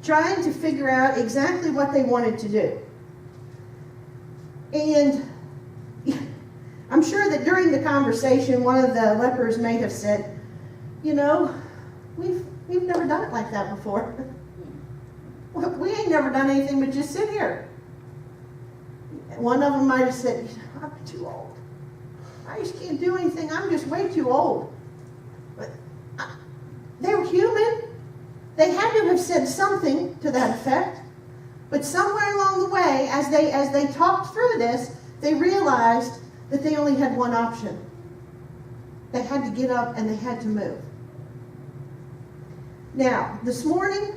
trying to figure out exactly what they wanted to do. And I'm sure that during the conversation, one of the lepers may have said, you know, we've never done it like that before. We ain't never done anything but just sit here. One of them might have said, I'm too old. I just can't do anything. I'm just way too old. But they were human. They had to have said something to that effect. But somewhere along the way, as they talked through this, they realized that they only had one option. They had to get up and they had to move. Now, this morning,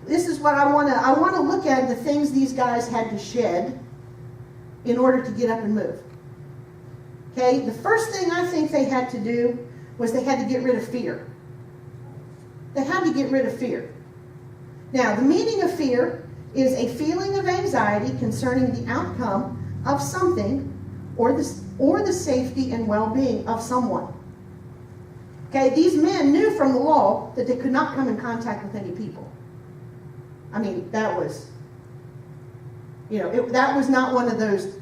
this is what I want to look at, the things these guys had to shed in order to get up and move. Okay, the first thing I think they had to do was they had to get rid of fear. They had to get rid of fear. Now, the meaning of fear is a feeling of anxiety concerning the outcome of something or the safety and well-being of someone. Okay, these men knew from the law that they could not come in contact with any people. I mean, that was, that was not one of those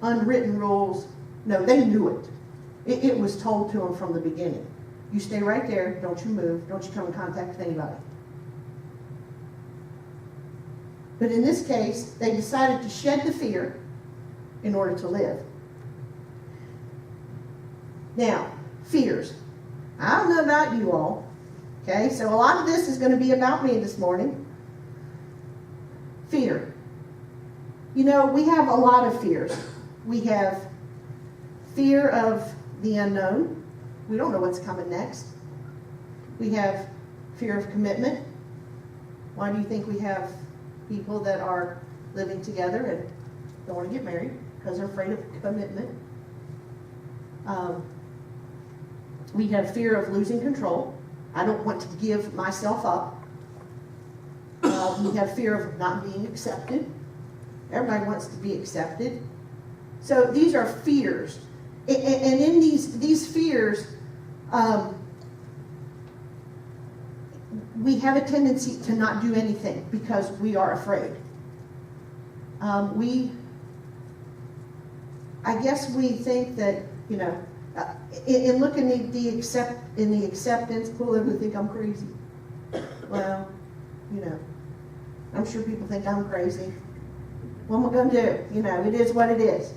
unwritten rules. No, they knew it. It was told to them from the beginning. You stay right there, don't you move, don't you come in contact with anybody. But in this case, they decided to shed the fear in order to live. Now, fears. I don't know about you all. Okay, so a lot of this is going to be about me this morning. Fear. We have a lot of fears. We have fear of the unknown. We don't know what's coming next. We have fear of commitment. Why do you think we have people that are living together and don't want to get married? Because they're afraid of commitment. We have fear of losing control. I don't want to give myself up. We have fear of not being accepted. Everybody wants to be accepted. So these are fears. And in these fears, we have a tendency to not do anything because we are afraid. I guess we think that, in looking at the acceptance, people think I'm crazy. Well, I'm sure people think I'm crazy. What am I going to do? It is what it is.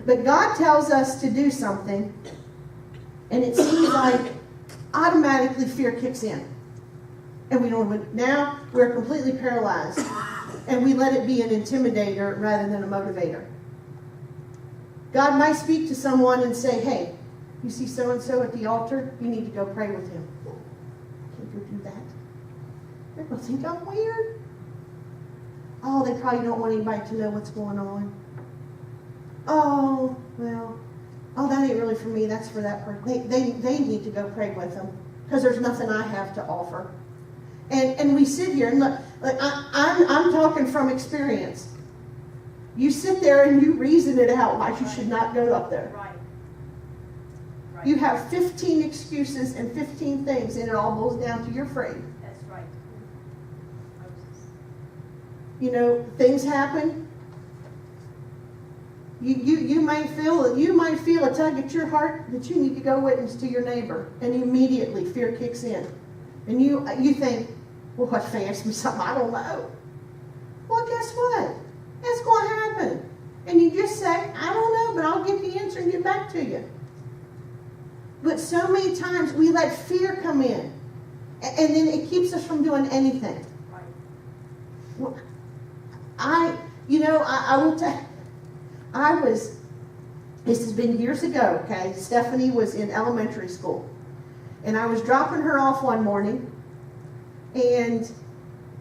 But God tells us to do something, and it seems like automatically fear kicks in. And we don't. Now we're completely paralyzed, and we let it be an intimidator rather than a motivator. God might speak to someone and say, hey, you see so-and-so at the altar? You need to go pray with him. Can't you do that? They're going to think I'm weird. Oh, they probably don't want anybody to know what's going on. Oh, well, that ain't really for me. That's for that person. They need to go pray with them because there's nothing I have to offer. And we sit here and look. I'm talking from experience. You sit there and you reason it out why you should not go up there. Right. You have 15 excuses and 15 things, and it all boils down to you're afraid. That's right. Things happen. You might feel a tug at your heart that you need to go witness to your neighbor, and immediately fear kicks in, and you think, well, what if they ask me something I don't know? Well, guess what? That's going to happen, and you just say, I don't know, but I'll get the answer and get back to you. But so many times we let fear come in, and then it keeps us from doing anything. Right. Well, I will tell. This has been years ago, okay? Stephanie was in elementary school. And I was dropping her off one morning. And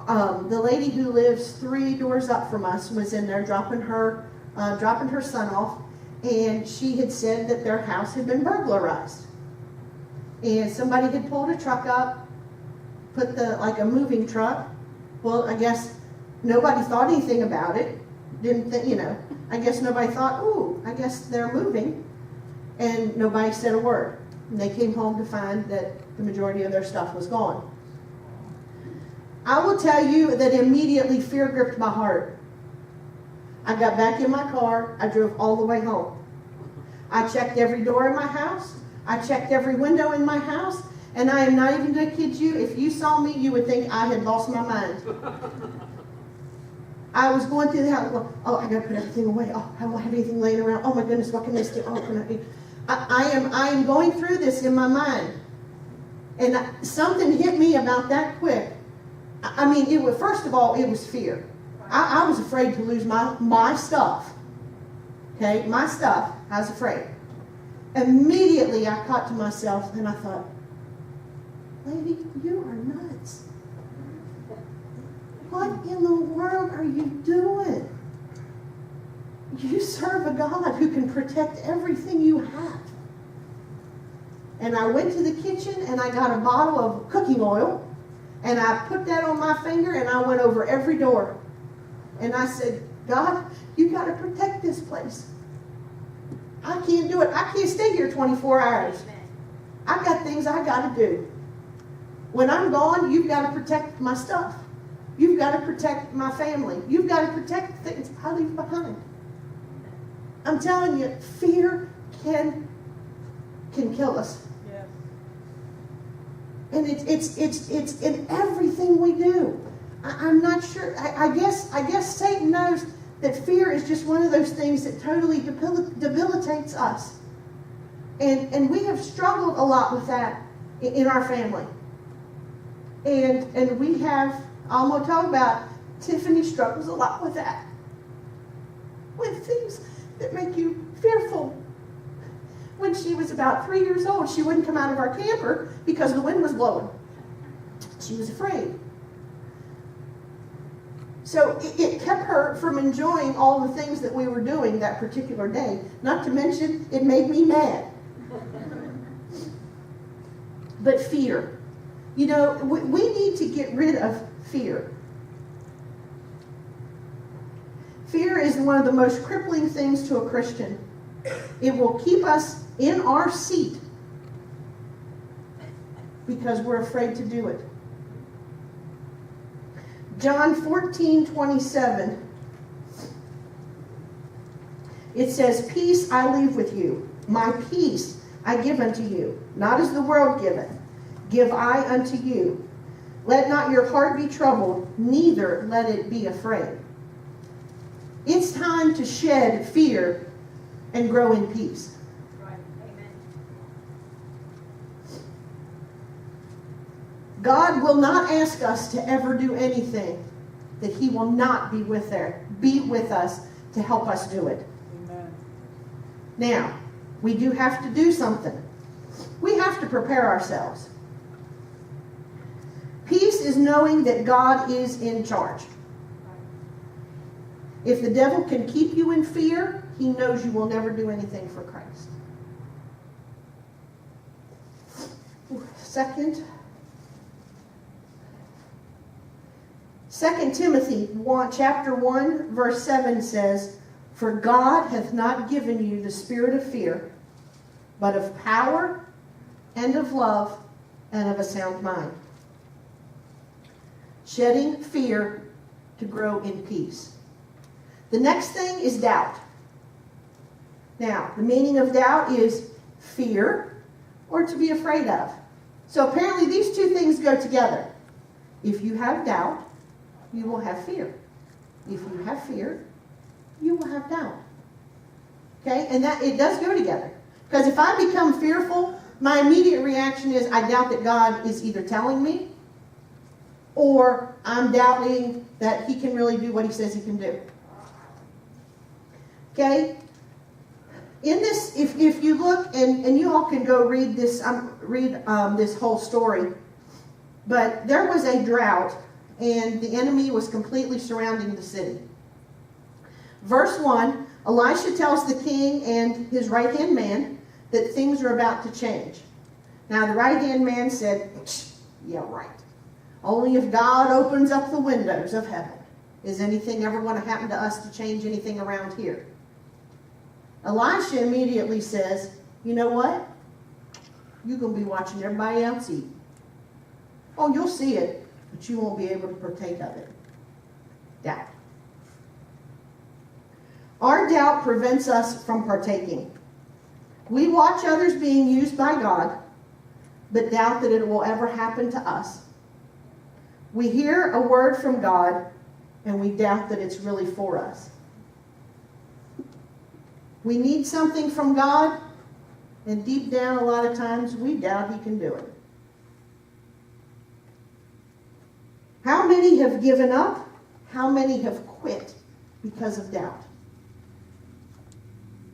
the lady who lives 3 doors up from us was in there dropping her son off. And she had said that their house had been burglarized. And somebody had pulled a truck up, put a moving truck. Well, I guess nobody thought anything about it. I guess nobody thought, ooh, I guess they're moving. And nobody said a word. And they came home to find that the majority of their stuff was gone. I will tell you that immediately fear gripped my heart. I got back in my car. I drove all the way home. I checked every door in my house. I checked every window in my house. And I am not even going to kid you. If you saw me, you would think I had lost my mind. I was going through the house. Oh, I got to put everything away. Oh, I don't have anything laying around. Oh my goodness, what can I do? Oh, I am going through this in my mind. And something hit me about that quick. I mean, first of all, it was fear. I was afraid to lose my stuff. Okay, my stuff. I was afraid. Immediately, I caught to myself and I thought, lady, you are nuts. What in the world are you doing? You serve a God who can protect everything you have. And I went to the kitchen and I got a bottle of cooking oil and I put that on my finger and I went over every door. And I said, God, you got to protect this place. I can't do it. I can't stay here 24 hours. I got things I got to do. When I'm gone, you've got to protect my stuff. You've got to protect my family. You've got to protect the things I leave behind. I'm telling you, fear can kill us. Yeah. And it's in everything we do. I'm not sure. I guess Satan knows that fear is just one of those things that totally debilitates us. And we have struggled a lot with that in our family. And we have, I'm going to talk about, Tiffany struggles a lot with that. With things that make you fearful. When she was about 3 years old, she wouldn't come out of our camper because the wind was blowing. She was afraid. So it kept her from enjoying all the things that we were doing that particular day. Not to mention, it made me mad. But fear. You know, we need to get rid of fear. Fear is one of the most crippling things to a Christian. It will keep us in our seat because we're afraid to do it. John 14:27. It says, peace I leave with you. My peace I give unto you. Not as the world giveth, give I unto you. Let not your heart be troubled, neither let it be afraid. It's time to shed fear and grow in peace. Right. Amen. God will not ask us to ever do anything that He will not be with us to help us do it. Amen. Now, we do have to do something. We have to prepare ourselves. Peace is knowing that God is in charge. If the devil can keep you in fear, he knows you will never do anything for Christ. Second Timothy chapter 1, verse 7 says, for God hath not given you the spirit of fear, but of power and of love and of a sound mind. Shedding fear to grow in peace. The next thing is doubt. Now, the meaning of doubt is fear or to be afraid of. So apparently these two things go together. If you have doubt, you will have fear. If you have fear, you will have doubt. Okay? And that it does go together. Because if I become fearful, my immediate reaction is I doubt that God is either telling me or I'm doubting that He can really do what He says He can do. Okay? In this, if you look, and you all can go read this, this whole story, but there was a drought, and the enemy was completely surrounding the city. Verse 1, Elisha tells the king and his right-hand man that things are about to change. Now the right-hand man said, yeah, right. Only if God opens up the windows of heaven is anything ever going to happen to us to change anything around here. Elisha immediately says, you know what? You're going to be watching everybody else eat. Oh, you'll see it. but you won't be able to partake of it. Doubt. Our doubt prevents us from partaking. We watch others being used by God, but doubt that it will ever happen to us. We hear a word from God, and we doubt that it's really for us. We need something from God, and deep down, a lot of times, we doubt He can do it. How many have given up? How many have quit because of doubt?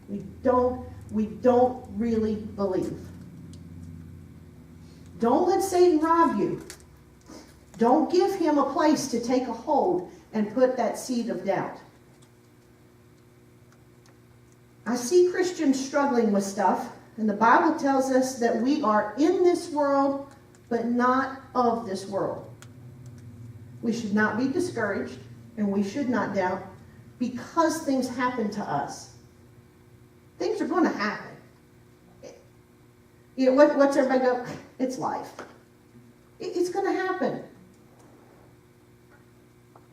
We don't really believe. Don't let Satan rob you. Don't give him a place to take a hold and put that seed of doubt. I see Christians struggling with stuff, and the Bible tells us that we are in this world, but not of this world. We should not be discouraged, and we should not doubt, because things happen to us. Things are going to happen. You know, what's everybody go? It's life. It's going to happen.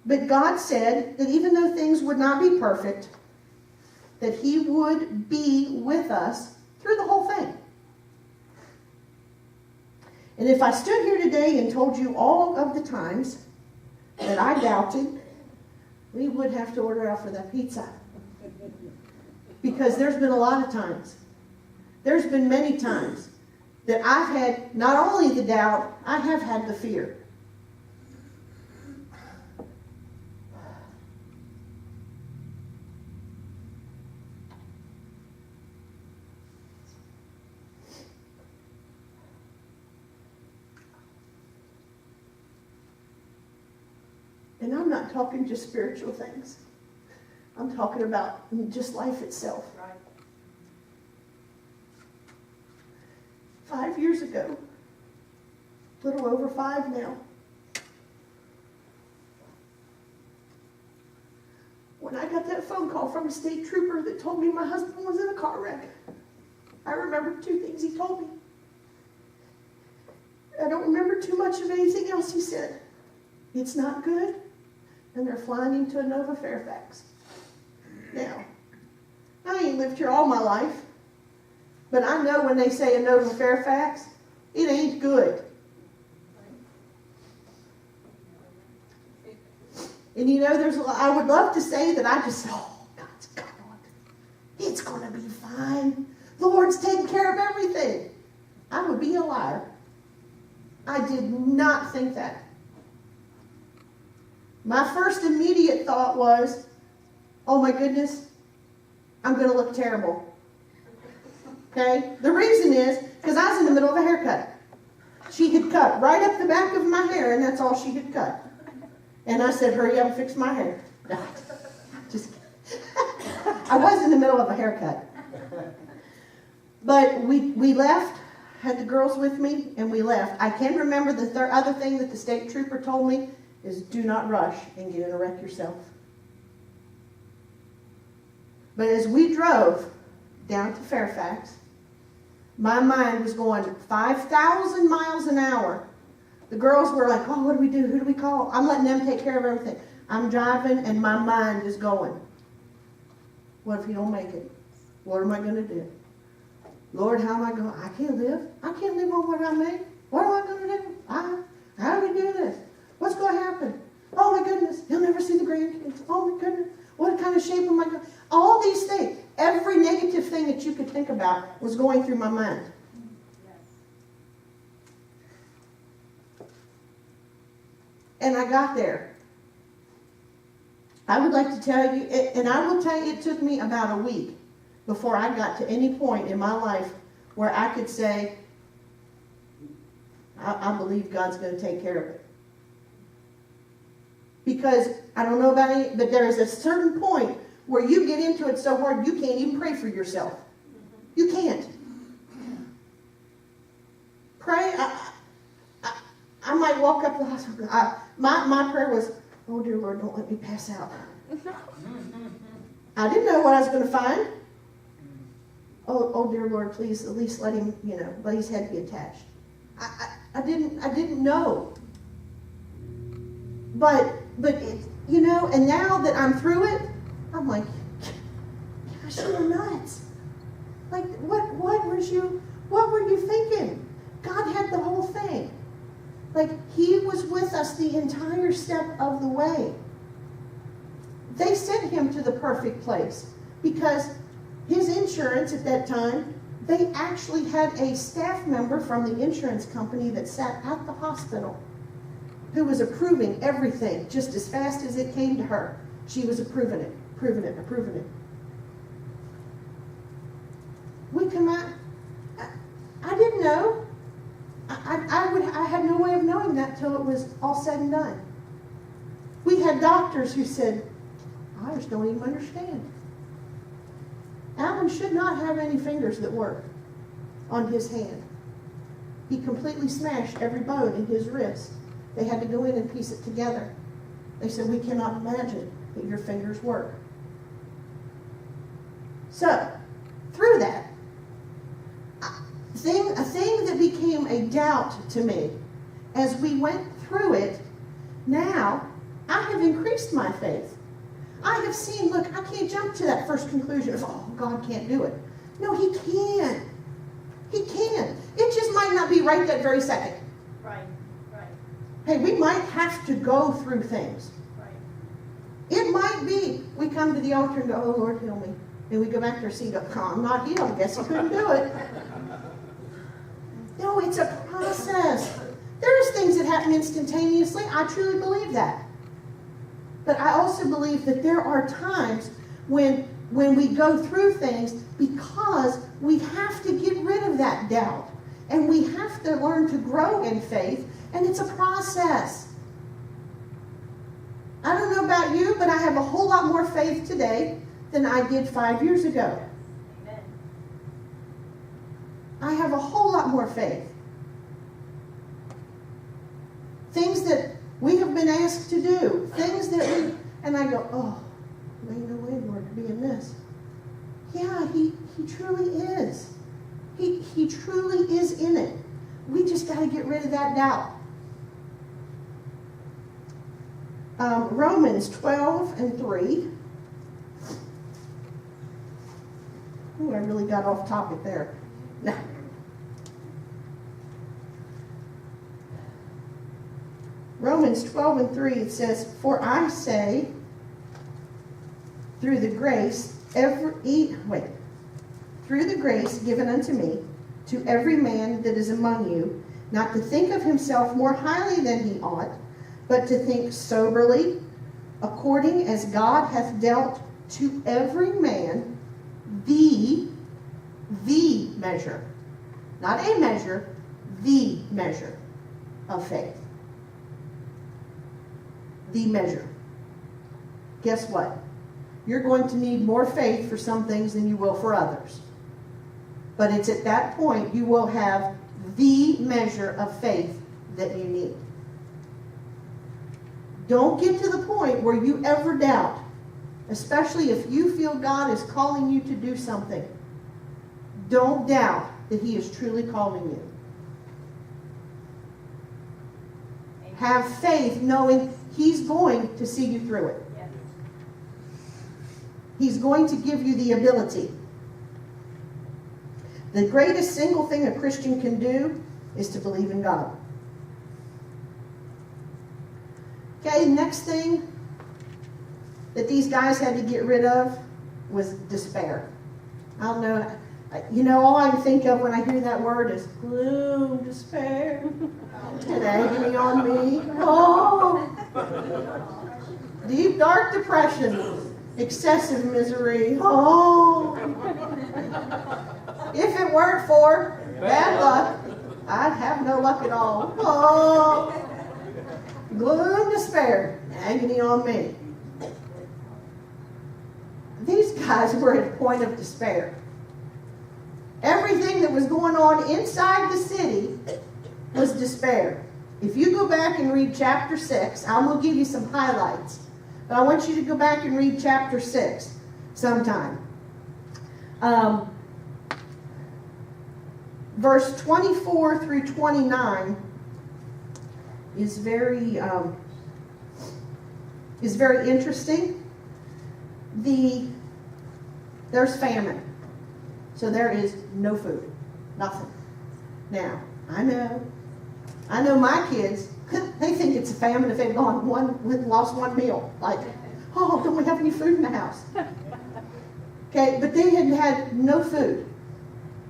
But God said that even though things would not be perfect, that He would be with us through the whole thing. And if I stood here today and told you all of the times that I doubted, we would have to order out for that pizza. Because there's been a lot of times. There's been many times that I've had not only the doubt, I have had the fear. And I'm not talking just spiritual things. I'm talking about just life itself. Right. 5 years ago, a little over 5 now, when I got that phone call from a state trooper that told me my husband was in a car wreck, I remember 2 things he told me. I don't remember too much of anything else he said. It's not good, and they're flying him to Inova Fairfax. Now, I ain't lived here all my life, but I know when they say Inova Fairfax, it ain't good. And you know, I would love to say that I just, God's God, it's going to be fine. The Lord's taking care of everything. I would be a liar. I did not think that. My first immediate thought was, oh my goodness, I'm going to look terrible. Okay? The reason is because I was in the middle of a haircut. She had cut right up the back of my hair, and that's all she had cut. And I said, hurry up and fix my hair. No, just kidding. I was in the middle of a haircut. But we left, had the girls with me, and we left. I can remember the other thing that the state trooper told me is do not rush and get in a wreck yourself. But as we drove down to Fairfax, my mind was going 5,000 miles an hour. The girls were like, oh, what do we do? Who do we call? I'm letting them take care of everything. I'm driving and my mind is going. What if you don't make it? What am I going to do? Lord, how am I going? I can't live. I can't live on what I make. What am I going to do? How do we do this? What's going to happen? Oh my goodness, you'll never see the grandkids. Oh my goodness, what kind of shape am I going? All these things, every negative thing that you could think about was going through my mind. And I got there. I would like to tell you, and I will tell you, it took me about a week before I got to any point in my life where I could say, I believe God's going to take care of it. Because, I don't know about any, but there is a certain point where you get into it so hard you can't even pray for yourself. You can't. Pray, I might walk up to the hospital. My prayer was, oh dear Lord, don't let me pass out. I didn't know what I was going to find. Oh dear Lord, please at least let him, let his head be attached. I didn't know. But it, you know, and now that I'm through it, I'm like, gosh, you're nuts. Like, what were you thinking? God had the whole thing. Like, he was with us the entire step of the way. They sent him to the perfect place because his insurance at that time, they actually had a staff member from the insurance company that sat at the hospital who was approving everything just as fast as it came to her. She was approving it. We come out, I didn't know. I had no way of knowing that till it was all said and done. We had doctors who said, I just don't even understand. Alan should not have any fingers that work on his hand. He completely smashed every bone in his wrist. They had to go in and piece it together. They said, we cannot imagine that your fingers work. So, through that, a thing that became a doubt to me as we went through it, now I have increased my faith. I have seen, look, I can't jump to that first conclusion of, oh, God can't do it. No, he can. He can. It just might not be right that very second. Right. Hey, we might have to go through things. Right. It might be we come to the altar and go, oh, Lord, heal me. And we go back to our seat and go, oh, I'm not healed. I guess he couldn't do it. No, it's a process. There's things that happen instantaneously. I truly believe that. But I also believe that there are times when we go through things because we have to get rid of that doubt. And we have to learn to grow in faith. And it's a process. I don't know about you, but I have a whole lot more faith today than I did 5 years ago. Amen. I have a whole lot more faith. Things that we have been asked to do. Things that we, and I go, oh, there ain't no way, Lord, to be in this. Yeah, he truly is. He truly is in it. We just got to get rid of that doubt. Romans 12:3. Ooh, I really got off topic there. Romans 12:3, it says, for I say, through the grace given unto me, to every man that is among you, not to think of himself more highly than he ought, but to think soberly, according as God hath dealt to every man the measure, not a measure, the measure of faith. The measure. Guess what? You're going to need more faith for some things than you will for others. But it's at that point you will have the measure of faith that you need. Don't get to the point where you ever doubt, especially if you feel God is calling you to do something. Don't doubt that he is truly calling you. Amen. Have faith knowing he's going to see you through it. Yes. He's going to give you the ability. The greatest single thing a Christian can do is to believe in God. Okay, next thing that these guys had to get rid of was despair. I don't know. You know, all I can think of when I hear that word is gloom, despair, and agony on me. Oh, deep, dark depression, excessive misery. Oh, if it weren't for bad luck, I'd have no luck at all. Oh, gloom, despair, agony on me. These guys were at a point of despair. Everything that was going on inside the city was despair. If you go back and read chapter 6, I'm going to give you some highlights. But I want you to go back and read chapter 6 sometime. Verse 24 through 29 is very is very interesting. There's famine. So there is no food, nothing. Now, I know my kids, they think it's a famine if they've lost one meal. Like, oh, don't we have any food in the house? Okay, but they had no food.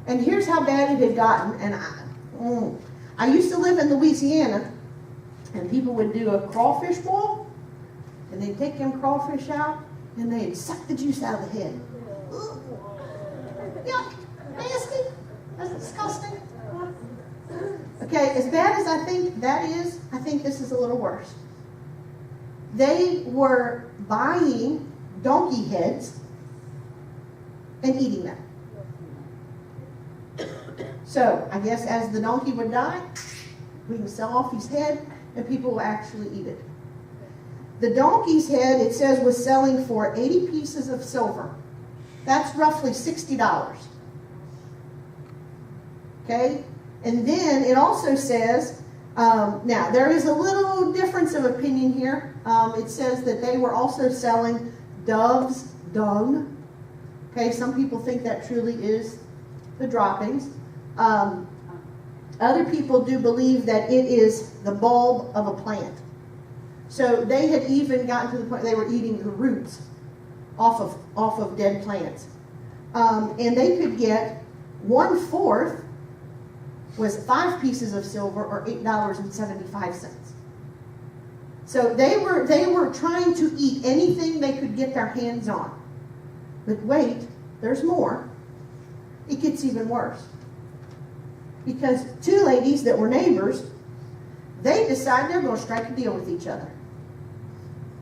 And here's how bad it had gotten. And I used to live in Louisiana, and people would do a crawfish boil, and they'd take them crawfish out, and they'd suck the juice out of the head. Ugh. Yuck, nasty. That's disgusting. Okay, as bad as I think that is, I think this is a little worse. They were buying donkey heads and eating them. So, I guess as the donkey would die, we can sell off his head and people will actually eat it. The donkey's head, it says, was selling for 80 pieces of silver. That's roughly $60. Okay? And then it also says, now there is a little difference of opinion here. It says that they were also selling dove's dung. Okay, some people think that truly is the droppings. Other people do believe that it is the bulb of a plant. So they had even gotten to the point they were eating the roots off of dead plants. And they could get 1/4 was 5 pieces of silver, or $8.75. So they were trying to eat anything they could get their hands on. But wait, there's more. It gets even worse. Because 2 ladies that were neighbors, they decided they're going to strike a deal with each other.